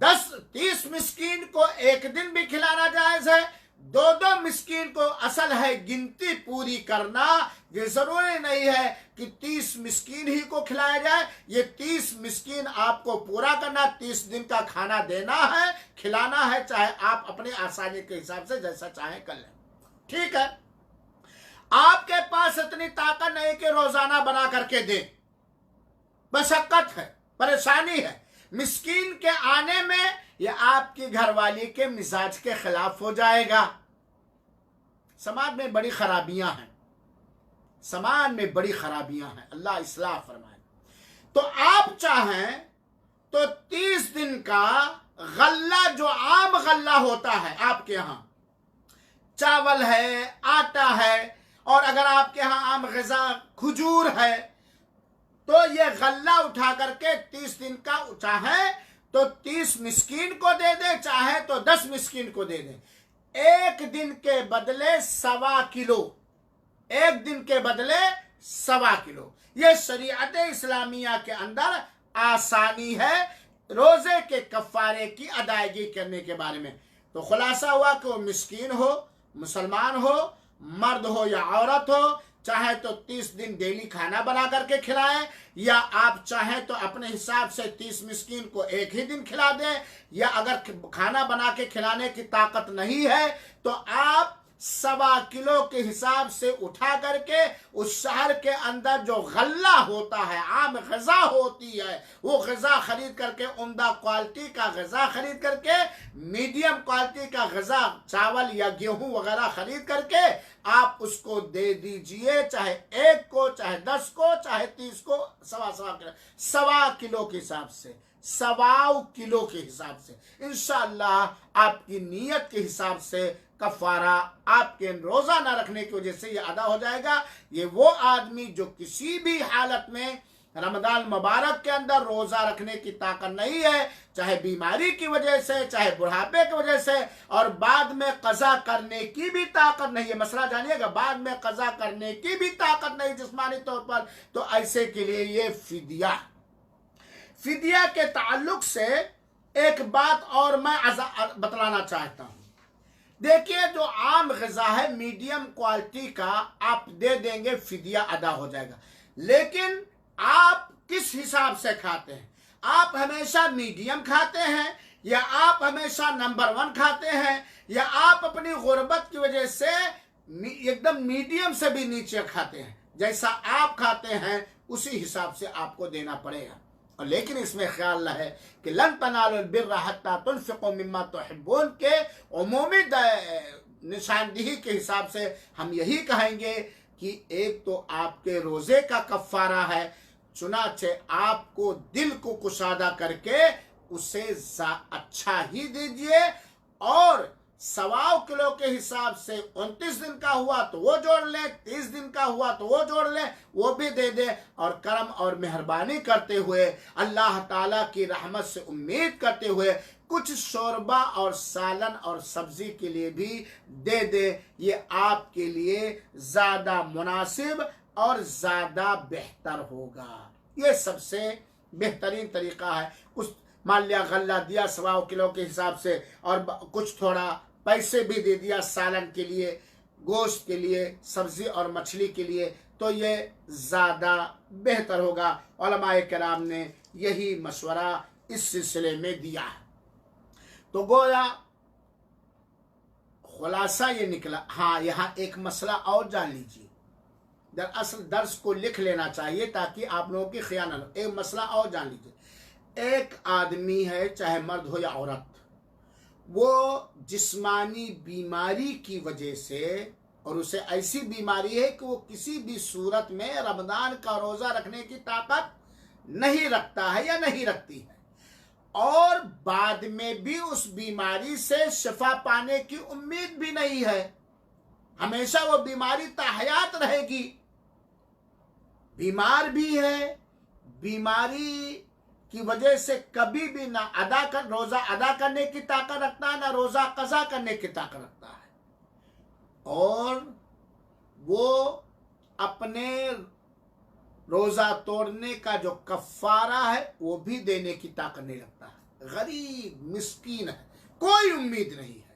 30 मिस्कीन को एक दिन भी खिलाना जायज है, 2 मिस्कीन को, असल है गिनती पूरी करना। ये जरूरी नहीं है कि 30 मिस्कीन ही को खिलाया जाए, ये 30 मिस्कीन आपको पूरा करना, 30 दिन का खाना देना है, खिलाना है, चाहे आप अपने आसानी के हिसाब से जैसा चाहे कर लें, ठीक है। आपके पास इतनी ताकत नहीं कि रोजाना बना करके दे, मशक्कत है, परेशानी है, मिस्कीन के आने में यह आपकी घरवाली के मिजाज के खिलाफ हो जाएगा। समाज में बड़ी खराबियां हैं, समाज में बड़ी खराबियां हैं, अल्लाह इस्लाह फरमाए। तो आप चाहें तो 30 दिन का गल्ला, जो आम गल्ला होता है आपके यहां, चावल है, आटा है, और अगर आपके यहां आम ग़िज़ा खजूर है, तो ये गल्ला उठा करके 30 दिन का, चाहे तो 30 मिस्कीन को दे दे, चाहे तो 10 मिस्कीन को दे दे। एक दिन के बदले 1.25 किलो, एक दिन के बदले 1.25 किलो। ये शरीयत इस्लामिया के अंदर आसानी है रोजे के कफारे की अदायगी करने के बारे में। तो खुलासा हुआ कि वो मिस्कीन हो, मुसलमान हो, मर्द हो या औरत हो, चाहे तो 30 दिन डेली खाना बना करके खिलाएं, या आप चाहें तो अपने हिसाब से 30 मिस्कीन को एक ही दिन खिला दें, या अगर खाना बना के खिलाने की ताकत नहीं है तो आप 1.25 किलो के हिसाब से उठा करके उस शहर के अंदर जो गल्ला होता है, आम ग़िज़ा होती है, वो ग़िज़ा खरीद करके, उम्दा क्वालिटी का ग़िज़ा खरीद करके, मीडियम क्वालिटी का ग़िज़ा चावल या गेहूं वगैरह खरीद करके आप उसको दे दीजिए, चाहे 1 को, चाहे 10 को, चाहे 30 को, 1.25 किलो के हिसाब से, 1.25 किलो के हिसाब से, इंशाअल्लाह आपकी नीयत के हिसाब से कफारा आपके रोजा ना रखने की वजह से ये अदा हो जाएगा। ये वो आदमी जो किसी भी हालत में रमजान मुबारक के अंदर रोजा रखने की ताकत नहीं है, चाहे बीमारी की वजह से, चाहे बुढ़ापे की वजह से, और बाद में कज़ा करने की भी ताकत नहीं है, मसला जानिएगा, बाद में कज़ा करने की भी ताकत नहीं जिस्मानी तौर पर, तो ऐसे के लिए ये फिदिया के ताल्लुक से एक बात और मैं बतलाना चाहता हूं। देखिए, जो आम ग़िज़ा है मीडियम क्वालिटी का आप दे देंगे, फिदिया अदा हो जाएगा, लेकिन आप किस हिसाब से खाते हैं? आप हमेशा मीडियम खाते हैं, या आप हमेशा नंबर 1 खाते हैं, या आप अपनी गुर्बत की वजह से एकदम मीडियम से भी नीचे खाते हैं, जैसा आप खाते हैं उसी हिसाब से आपको देना पड़ेगा। और लेकिन इसमें ख्याल रहे कि लन तनालुल बिर्रा हत्ता तुनफिकू मिम्मा तुहिब्बून के उमूमी निशानदेही के हिसाब से हम यही कहेंगे कि एक तो आपके रोजे का कफ्फारा है, चुनाचे आपको दिल को कुशादा करके उसे अच्छा ही दीजिए, और 1.25 किलो के हिसाब से 29 दिन का हुआ तो वो जोड़ लें, 30 दिन का हुआ तो वो जोड़ लें, वो भी दे दे। और करम और मेहरबानी करते हुए अल्लाह ताला की रहमत से उम्मीद करते हुए कुछ शोरबा और सालन और सब्जी के लिए भी दे दे। ये आपके लिए ज्यादा मुनासिब और ज्यादा बेहतर होगा। ये सबसे बेहतरीन तरीका है। कुछ मान लिया गल्ला दिया 1.25 किलो के हिसाब से, और कुछ थोड़ा पैसे भी दे दिया सालन के लिए, गोश्त के लिए, सब्जी और मछली के लिए, तो ये ज़्यादा बेहतर होगा। उलमाए किराम ने यही मशवरा इस सिलसिले में दिया है। तो गोया खुलासा ये निकला। हाँ, यहाँ एक मसला और जान लीजिए, दरअसल दर्स को लिख लेना चाहिए ताकि आप लोगों की खियानत हो। एक मसला और जान लीजिए, एक आदमी है, चाहे मर्द हो या औरत, वो जिस्मानी बीमारी की वजह से, और उसे ऐसी बीमारी है कि वो किसी भी सूरत में रमजान का रोजा रखने की ताकत नहीं रखता है या नहीं रखती है, और बाद में भी उस बीमारी से शिफा पाने की उम्मीद भी नहीं है, हमेशा वो बीमारी ताहयात रहेगी, बीमार भी है, बीमारी की वजह से कभी भी ना रोजा अदा करने की ताकत रखता है, ना रोजा कज़ा करने की ताकत रखता है, और वो अपने रोजा तोड़ने का जो कफ्फारा है वो भी देने की ताकत नहीं रखता है। गरीब मिस्कीन है, कोई उम्मीद नहीं है,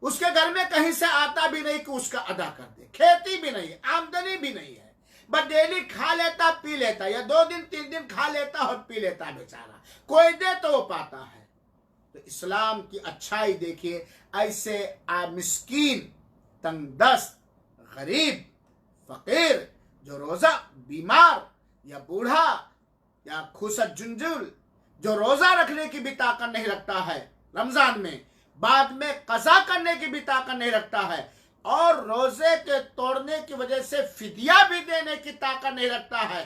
उसके घर में कहीं से आता भी नहीं कि उसका अदा कर दे, खेती भी नहीं है, आमदनी भी नहीं है, बस डेली खा लेता पी लेता, या 2 दिन 3 दिन खा लेता और पी लेता बेचारा, कोई दे तो वो पाता है। तो इस्लाम की अच्छाई देखिए, ऐसे मिस्कीन, तंगदस्त, गरीब, फकीर, जो रोजा बीमार या बूढ़ा या खुसत जुंजुल, जो रोजा रखने की भी ताकत नहीं रखता है रमजान में, बाद में कज़ा करने की भी ताकत नहीं रखता है, और रोजे के तोड़ने की वजह से फिदिया भी देने की ताकत नहीं रखता है,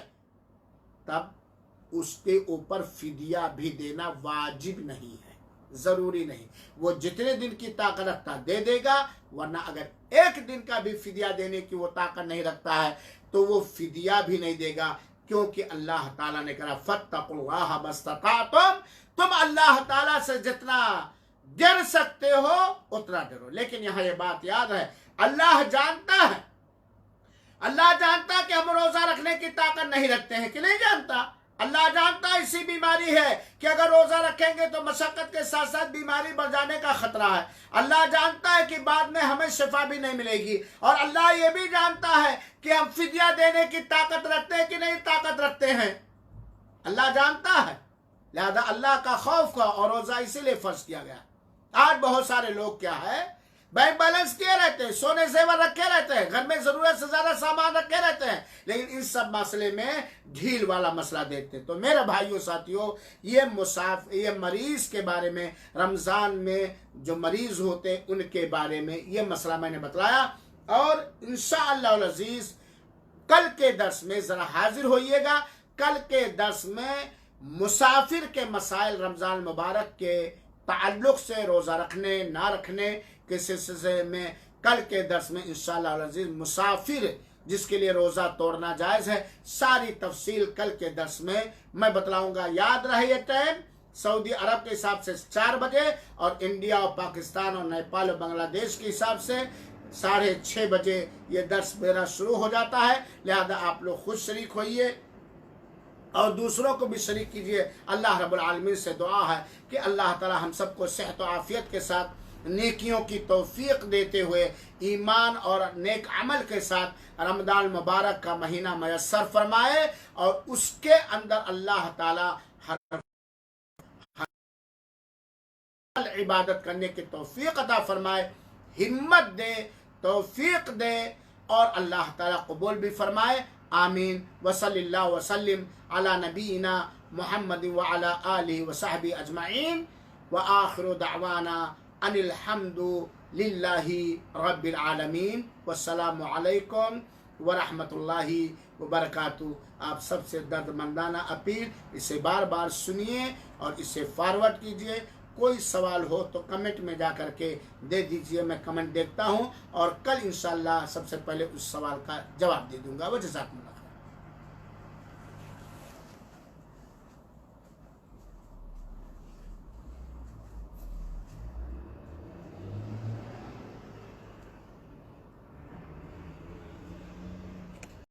तब उसके ऊपर फिदिया भी देना वाजिब नहीं है, जरूरी नहीं। वो जितने दिन की ताकत रखता दे देगा, वरना अगर 1 दिन का भी फिदिया देने की वो ताकत नहीं रखता है तो वो फिदिया भी नहीं देगा, क्योंकि अल्लाह ताला ने कहा फत्तकुल्लाह मस्ततातुम, तुम अल्लाह ताला से जितना डर सकते हो उतना डरो। लेकिन यहाँ ये बात याद है, अल्लाह जानता है, अल्लाह जानता है कि हम रोजा रखने की ताकत नहीं रखते हैं कि नहीं जानता। अल्लाह जानता है ऐसी बीमारी है कि अगर रोजा रखेंगे तो मशक्कत के साथ साथ बीमारी बढ़ जाने का खतरा है। अल्लाह जानता है कि बाद में हमें शिफा भी नहीं मिलेगी, और अल्लाह ये भी जानता है कि हम फिदिया देने की ताकत रखते हैं कि नहीं ताकत रखते हैं, अल्लाह जानता है। लिहाजा अल्लाह का खौफ का और रोजा इसीलिए फर्ज किया गया। आज बहुत सारे लोग क्या है, बैंक बैलेंस किए रहते हैं, सोने जेवर रखे रहते हैं, घर में जरूरत से ज्यादा सामान रखे रहते हैं, लेकिन इन सब मसले में ढील वाला मसला देखते हैं। तो मेरे भाइयों साथियों, ये मरीज के बारे में, रमजान में जो मरीज होते हैं उनके बारे में ये मसला मैंने बतलाया। और इंशाअल्लाह अज़ीज कल के दर्स में जरा हाजिर होइएगा। कल के दर्स में मुसाफिर के मसाइल रमजान मुबारक के ताल्लुक से, रोजा रखने ना रखने के सिलसिले में कल के दर्स में इंशाअल्लाह अज़ीज मुसाफिर जिसके लिए रोजा तोड़ना जायज है, सारी तफसील कल के दर्स में मैं बतलाऊंगा। याद रहे ये टाइम सऊदी अरब के हिसाब से 4 बजे, और इंडिया और पाकिस्तान और नेपाल और बांग्लादेश के हिसाब से 6:30 बजे ये दर्स मेरा शुरू हो जाता है। लिहाजा आप लोग खुद शरीक होइए और दूसरों को भी शरीक कीजिए। अल्लाह रब्बुल आलमीन से दुआ है कि अल्लाह ताला हम सबको सेहत और आफियत के साथ नेकियों की तौफीक देते हुए ईमान और नेक अमल के साथ रमजान मुबारक का महीना मयस्सर फरमाए, और उसके अंदर अल्लाह ताला हर इबादत करने की तौफीक अता फरमाए, हिम्मत दे, तौफीक दे और अल्लाह ताला कबूल भी फरमाए। आमीन। वसल्लल्लाहु वसल्लिम अला नबीना मुहम्मद व अला आलिहि व सहबी अजमाइन व आखिरु दअवाना अनिल हम्दु लिल्लाहि रब्बिल आलमीन। वस्सलामु अलैकुम व रहमतुल्लाहि व बरकातुहू। आप सबसे दर्दमंदाना अपील, इसे बार बार सुनिए और इसे फॉरवर्ड कीजिए। कोई सवाल हो तो कमेंट में जा कर के दे दीजिए, मैं कमेंट देखता हूँ और कल इंशाल्लाह सबसे पहले उस सवाल का जवाब दे दूंगा। वजज़ाकुमुल्लाह।